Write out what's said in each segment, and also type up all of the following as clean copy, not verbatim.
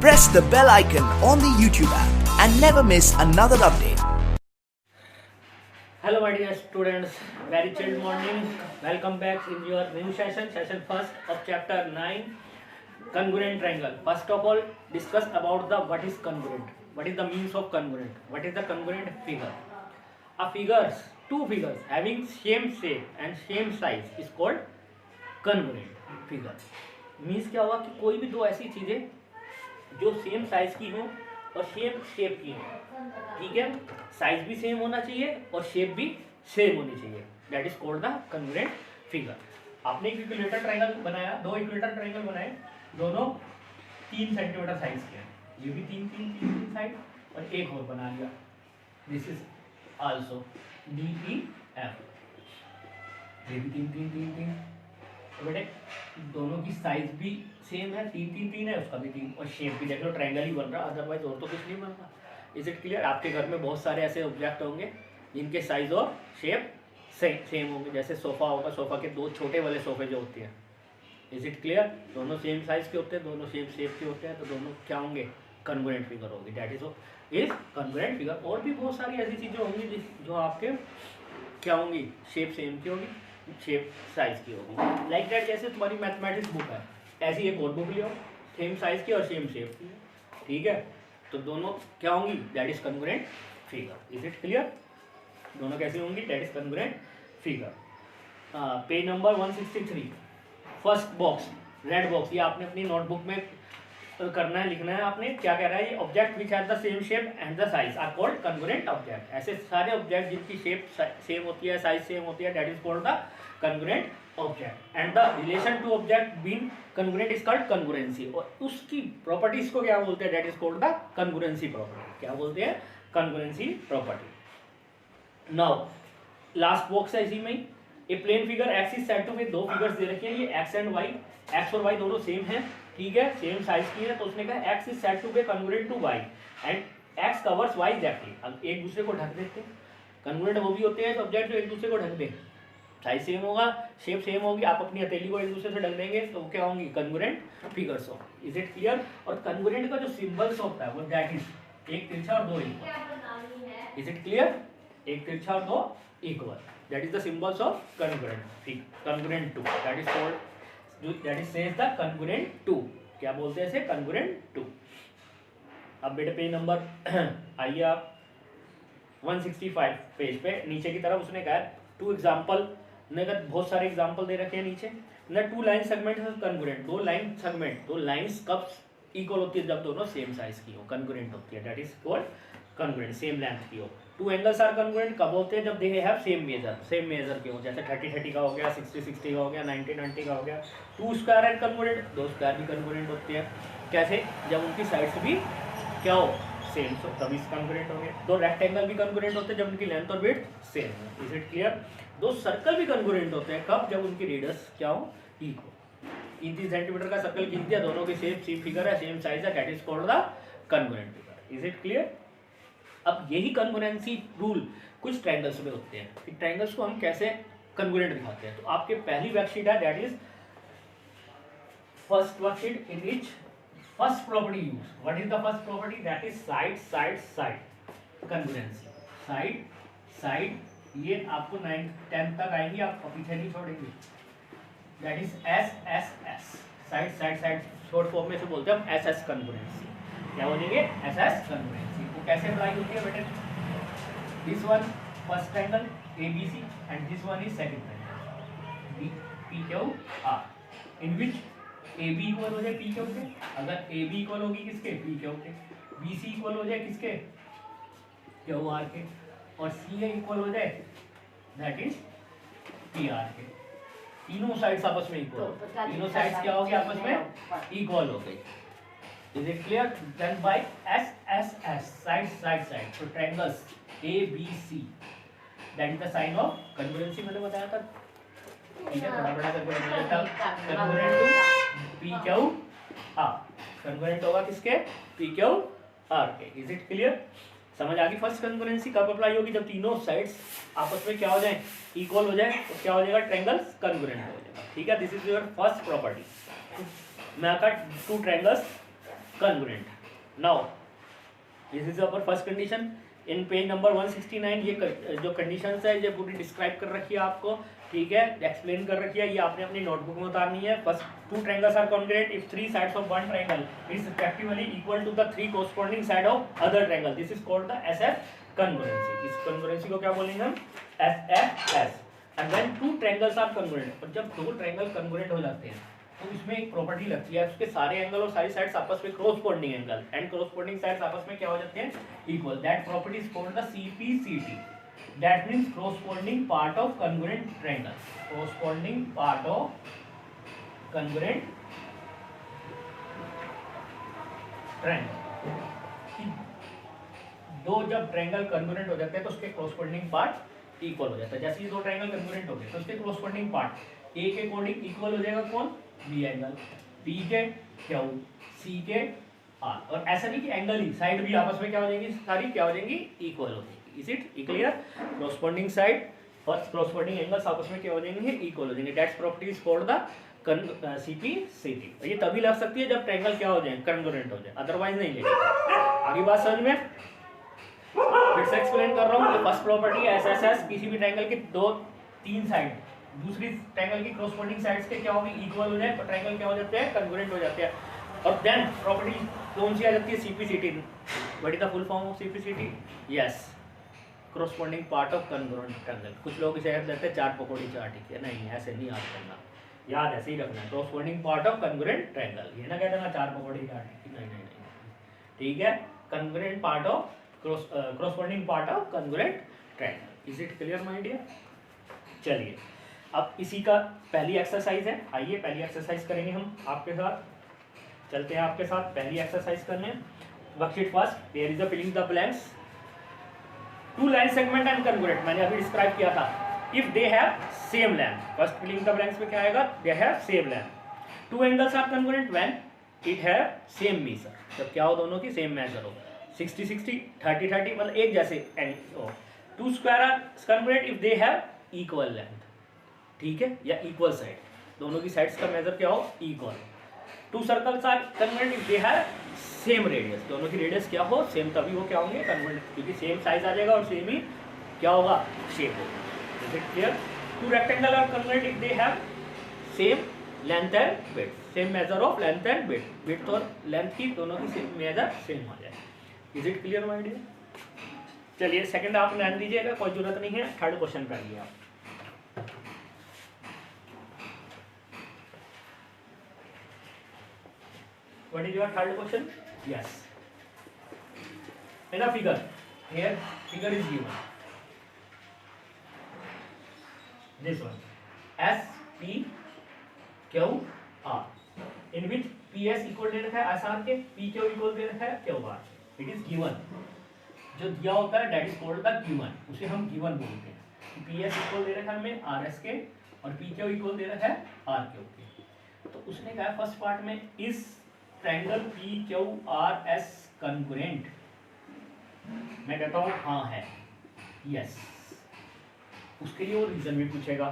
Press the bell icon on the YouTube app and never miss another update. Hello my dear students, very chilled morning. Welcome back in your new session first of chapter 9, congruent triangle. First of all, discuss about the what is congruent, what is the means of congruent, what is the congruent figure. A figures, two figures having same shape and same size is called congruent figure. Means क्या हुआ कि कोई भी दो ऐसी चीजें जो same size की हो और सेम शेप की हो, ठीक है, साइज भी सेम होना चाहिए और शेप भी सेम होनी चाहिए, that is called the congruent figure. आपने एक इक्विलेटरल ट्रायंगल बनाया, दो इक्विलेटरल ट्रायंगल बनाए, दोनों 3 सेंटीमीटर साइज के हैं, ये भी 3 साइड और एक और बना लिया, दिस इज आल्सो DEF, ये भी 3 तो बेटे दोनों की साइज भी सेम है, 3 है, उसका भी 3, और शेप भी देख लो ट्रायंगल ही बन रहा, अदरवाइज और तो कुछ नहीं बन रहा. Is it clear? आपके घर में बहुत सारे ऐसे ऑब्जेक्ट होंगे जिनके साइज और शेप सेम होंगे, जैसे सोफा होगा, सोफा के दो छोटे वाले सोफे जो होते हैं, इज इट क्लियर? दोनों सेम साइज के होते हैं, दोनों सेम शेप के होते हैं, तो दोनों क्या होंगे? कॉन्ग्रुएंट फिगर होगी, दैट इज कॉन्ग्रुएंट फिगर. और भी बहुत सारी ऐसी चीज़ें होंगी जो आपके क्या होंगी? शेप सेम की होगी, शेप साइज की होगी, लाइक दैट. जैसे तुम्हारी मैथमेटिक्स बुक है, ऐसी एक और बुक लियो, सेम साइज की और सेम शेप की, ठीक है, तो दोनों क्या होंगी? That is congruent figure. Is it clear? दोनों कैसी होंगी? That is congruent figure. Page number 163, first box, red box, ये आपने अपनी नोटबुक में करना है, लिखना है आपने. क्या कह रहा है ये? Object which has the same shape and the size are called congruent object. ऐसे सारे ऑब्जेक्ट जिनकी शेप सेम होती है, साइज सेम होती है, that is called the congruent object. And the relation to object being congruent is called congruency. और उसकी properties को क्या बोलते हैं? That is called the congruency property. क्या बोलते हैं? Congruency property. Now last box है इसी में ही. A plane figure X is said to be, दो फिगर्स दे रखे हैं, ये एक्स एंड वाई, एक्स और वाई दोनों सेम है, ठीक है, सेम साइज की है, तो उसने कहा X is said to be congruent to Y and X covers Y exactly. अब एक दूसरे को ढक देते हैं. कॉन्ग्रुएंट वो भी होते हैं ऑब्जेक्ट जो एक दूसरे को ढक दे, साइज सेम होगा, शेप सेम होगी, आप अपनी हथेली को एक दूसरे से ढक देंगे तो क्या होंगी? कॉन्ग्रुएंट फिगर्स होंगी. Is it clear? और कॉन्ग्रुएंट का जो सिंबल्स होता है वो दैट इज एक तिरछा और दो इक्वल. Is it clear? एक तिरछा और दो equal, that is the symbols of congruent two, that is called, that is says the congruent two. क्या बोलते हैं इसे? congruent two. अब बेटे पेज नंबर आइए आप 165 पेज पे नीचे की तरफ उसने कहा टू एग्जाम्पल, ने कहा बहुत सारे एग्जाम्पल दे रखे हैं नीचे ना. टू लाइन सेगमेंट कॉन्ग्रुएंट, दो लाइन सेगमेंट, दो लाइंस कब इक्वल होती है? जब दोनों सेम साइज की हो, कॉन्ग्रुएंट होती है, that is called congruent, same length की हो. टू एंगल्स आर कॉन्ग्रुएंट कब होते हैं? जब दे हैव सेम मेजर के हो, जैसे 30 का हो गया, 60 का हो गया, 90 का हो गया. टू स्क्वायर एंड कॉन्ग्रुएंट, दो स्क्वायर भी कॉन्ग्रुएंट होते हैं, कैसे? जब उनकी साइड्स भी क्या हो? सेम, तो तभी कॉन्ग्रुएंट हो गए. दो रेक्टेंगल भी कॉन्ग्रुएंट होते हैं जब उनकी लेंथ और विड्थ सेम हो. Is it clear? दो सर्कल भी कॉन्ग्रुएंट होते हैं कब? जब उनकी रेडियस क्या हो? इक्वल. 3 सेंटीमीटर का सर्कल खींच दिया, दोनों की सेम फिगर है, सेम साइज है, that is called the congruent figure. Is it clear? अब यही कॉन्ग्रुएंसी रूल कुछ ट्रायंगल्स में होते हैं कि ट्रायंगल्स को हम कैसे कॉन्ग्रुएंट दिखाते हैं. तो आपके पहली वर्कशीट है, that is first worksheet in which first property use. What is the first property? That is side side side congruency. Side side, ये आपको 9th 10th तक आएंगी, आप पीछे नहीं छोड़ेंगे. That is SSS, side side side, short form में से बोलते हैं हम SS कॉन्ग्रुएंसी. क्या बोलेंगे? SS congruency. कैसे अप्लाई होती है बेटे? This one first triangle ABC and this one is second triangle PQR, in which AB equal हो जाए PQ के. अगर AB इक्वल होगी किसके? PQ के. BC इक्वल हो जाए किसके? QR के. और CA इक्वल हो जाए दैट इज PR के. तीनों साइड्स आपस में इक्वल, तीनों साइड्स क्या हो गई? आपस में इक्वल हो गई. Is it clear? Then by SSS, side. So triangles ABC, that is the sign of congruency. मैंने बताया था, ठीक है, बड़ा करके बनाया था. Congruent to PQR, congruent होगा किसके? PQR के. Is it clear? समझ आ गई? फर्स्ट कॉन्ग्रुएंसी कब अप्लाई होगी? जब तीनों साइड्स आपस में क्या हो जाए? इक्वल हो जाए, तो क्या हो जाएगा? ट्रायंगल्स कॉन्ग्रुएंट हो जाएगा, ठीक है. This is your first property. मैं कहा two triangles congruent. Now this is our first condition. In page number 169 ये जो कंडीशंस है ये पूरी डिस्क्राइब कर रखी है आपको, ठीक है, एक्सप्लेन कर रखी है, ये आपने अपनी नोटबुक में उतारनी है. First, two triangles are congruent if three sides of one triangle is respectively equal to the three corresponding side of other triangle. This is called the SF congruency. इस कॉन्ग्रुएंसी को क्या बोलेंगे हम? SFS. And when two triangles are congruent, और जब दो triangle congruent हो जाते हैं तो इसमें एक प्रॉपर्टी लगती है, उसके सारे एंगल और सारी साइड्स आपस में corresponding angle and corresponding sides आपस में क्या हो जाते हैं? Equal. That property is called the CPCT. That means corresponding part of congruent triangle. Corresponding part of congruent triangle. दो जब ट्रायंगल कॉन्ग्रुएंट हो जाते हैं तो उसके कोरस्पॉन्डिंग पार्ट इक्वल हो जाता है. जैसे ये दो ट्रायंगल कॉन्ग्रुएंट हो गए तो उसके कोरस्पॉन्डिंग पार्ट ए के अकॉर्डिंग इक्वल हो जाएगा कौन? B angle. बी के क्यू, सी के आर. और ऐसा नहीं कि एंगल ही, साइड भी आपस में क्या हो जाएंगी? सारी क्या हो जाएंगी? इक्वल हो जाएंगी. Is it clear? Corresponding side और कोरस्पॉन्डिंग एंगल्स आपस में क्या हो जाएंगे? इक्वल हो जाएंगे. That's property is called the CPCT. ये तभी लग सकती है जब ट्रायंगल क्या हो जाए? कॉन्ग्रुएंट हो जाए, अदरवाइज नहीं लगेगी. आगे बात समझ में? फिर से एक्सप्लेन कर रहा हूँ. फर्स्ट प्रॉपर्टी एसएसएस, किसी भी ट्रायंगल की दो तीन साइड दूसरी ट्रायंगल की कोरस्पॉन्डिंग साइड्स के क्या होगी? इक्वल हो जाए तो ट्रायंगल क्या हो जाते हैं? कॉन्ग्रुएंट हो जाते हैं. और देन प्रॉपर्टी कौन सी आ जाती है? CPCT. What is the full form of CPCT? Yes, corresponding part of congruent triangle. कुछ लोग इसे याद करते हैं चार पकौड़ी चार टिक्की. नहीं, ऐसे नहीं याद करना, याद ऐसे ही रखना है. Corresponding part of congruent triangle. ये ना कह देना चार पकौड़ी चार टिक्की. नहीं नहीं नहीं, ठीक है. Congruent part of corresponding part of congruent triangle. Is it clear my dear? चलिए अब इसी का पहली एक्सरसाइज है. आइए पहली एक्सरसाइज करेंगे हम आपके साथ. चलते हैं आपके साथ पहली एक्सरसाइज करने. Worksheet first, there is a filling the blanks. Two line segment and congruent मैंने अभी डिस्क्राइब किया था. If they have same length, first filling the blanks में क्या आएगा? They have same length. Two angles are congruent when it have same measure. जब क्या हो? दोनों की सेम मेजर हो. 60-60, 30-30, मतलब एक जैसे एंगल हो. Two square are congruent if they have equal length, ठीक है, या इक्वल साइड. दोनों की साइड्स का मेजर क्या हो? Equal. Two circles are congruent if they have same radius. दोनों की रेडियस क्या हो? सेम, तभी वो क्या होंगे? कॉन्ग्रुएंट, क्योंकि सेम साइज आ जाएगा और सेम ही क्या होगा? शेप होगा. Is it clear? Two rectangle are congruent if they have same length and width. Same measure of length and width. Width और लेंथ की दोनों की सेम मेजर सेम हो जाए. Is it clear my dear? चलिए second आप ध्यान दीजिएगा, कोई जरूरत नहीं है. थर्ड क्वेश्चन करिए आप. What is your third question? Yes. In a figure, here figure is given. This one, S P Q R, in which P S equal दे रखा है S R के, P Q equal दे रखा है Q R. It is given. जो दिया होता है that is called the given. उसे हम given बोलते हैं. P S equal दे रखा है हमें R S के और P Q equal दे रखा है R Q के. तो उसने कहा फर्स्ट पार्ट में इस triangle P Q R S congruent. मैं कहता हूँ हाँ है, यस. उसके लिए वो रीजन भी पूछेगा.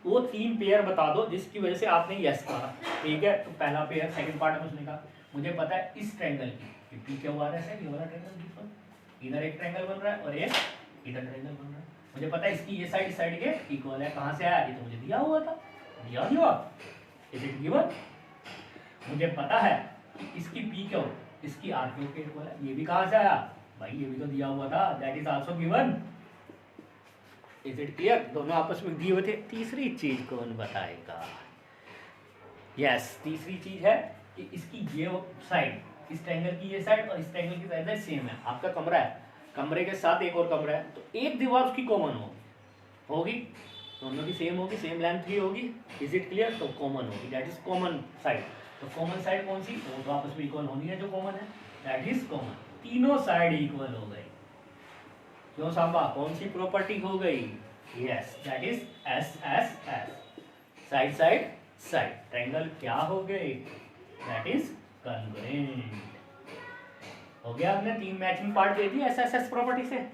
वो तीन पेयर बता दो जिसकी वजह से आपने यस कहा, ठीक है. तो पहला पेयर, सेकंड पार्ट में उसने कहा मुझे पता है इस ट्रायंगल की पी क्यू आर एस है, ये वाला ट्रायंगल, इधर एक ट्रायंगल बन रहा है और एक इधर ट्रायंगल बन रहा है. मुझे पता है इसकी ये साइड इस साइड के इक्वल है. कहाँ से आया? ये तो मुझे दिया हुआ था, दिया हुआ. Is it given? मुझे पता है इसकी पी क्यू इसकी आर क्यू के इक्वल है. ये भी कहाँ से आया भाई? ये भी तो दिया हुआ था. That is also given. Is it clear? दोनों आपस में दिए हुए थे. तीसरी चीज कौन बताएगा? यस, तीसरी चीज है कि इसकी ये साइड, इस ट्रायंगल की ये साइड और इस ट्रायंगल की साइड सेम है. आपका कमरा है, कमरे के साथ एक और कमरा है, तो एक दीवार उसकी कॉमन होगी, दोनों की सेम होगी, सेम लेंथ की होगी. Is it clear? तो कॉमन होगी. That is common side. तो कॉमन साइड कौन सी? वो तो आपस में इक्वल होनी है जो कॉमन है. That is common. तीनों साइड इक्वल हो गई. क्यों साहबा? कौन सी प्रॉपर्टी हो गई? Yes, that is S S S, side side side. Triangle क्या हो गए? That is congruent. हो गया. आपने तीन मैचिंग पार्ट दे दिए एस एस एस प्रॉपर्टी से.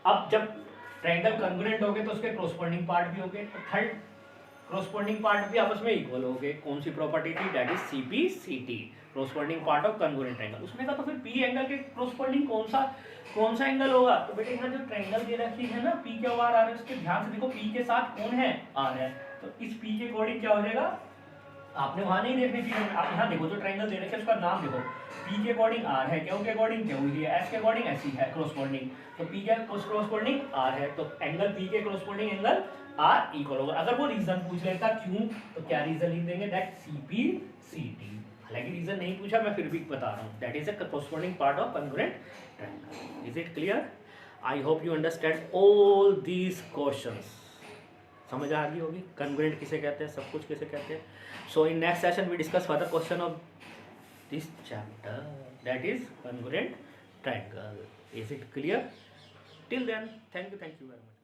अब जब ट्रायंगल कॉन्ग्रुएंट हो गए तो उसके कोरस्पॉन्डिंग पार्ट भी हो गए. तो थर्ड कोरस्पॉन्डिंग पार्ट भी आपस में इक्वल हो गए. कौन सी प्रॉपर्टी थी? That is CPCT. Corresponding part of congruent triangle. उसने कहा तो फिर पी एंगल के कोरोस्पोंडिंग कौन सा एंगल होगा? तो बेटे यहाँ जो ट्रायंगल दे रखी है ना पी क्यू आर आर, उसके ध्यान से देखो पी के साथ कौन है? आर है। तो इस पी के अकॉर्डिंग क्या हो जाएगा? आपने वहां नहीं देखने की, आप यहाँ देखो जो ट्रायंगल दे रखे है उसका नाम देखो, पी के अकॉर्डिंग आर है, क्यू के अकॉर्डिंग क्यू ही है, एस के अकॉर्डिंग एस ही है कोरोस्पोंडिंग। तो पी के कोरोस्पोंडिंग आर है, तो एंगल पी के कोरोस्पोंडिंग एंगल आर इक्वल होगा। अगर वो रीजन पूछ लेता क्यों, तो क्या रीजन लिख देंगे? दैट सीपी सीटी। हालांकि रीजन नहीं पूछा, मैं फिर भी बता रहा हूँ, that is a corresponding part of congruent triangle. Is it clear? I hope you understand all these questions. समझ आ गई होगी कॉन्ग्रुएंट किसे कहते हैं, सब कुछ किसे कहते हैं। So in next session we discuss further question of this chapter, that is congruent triangle. Is it clear? Till then, thank you very much.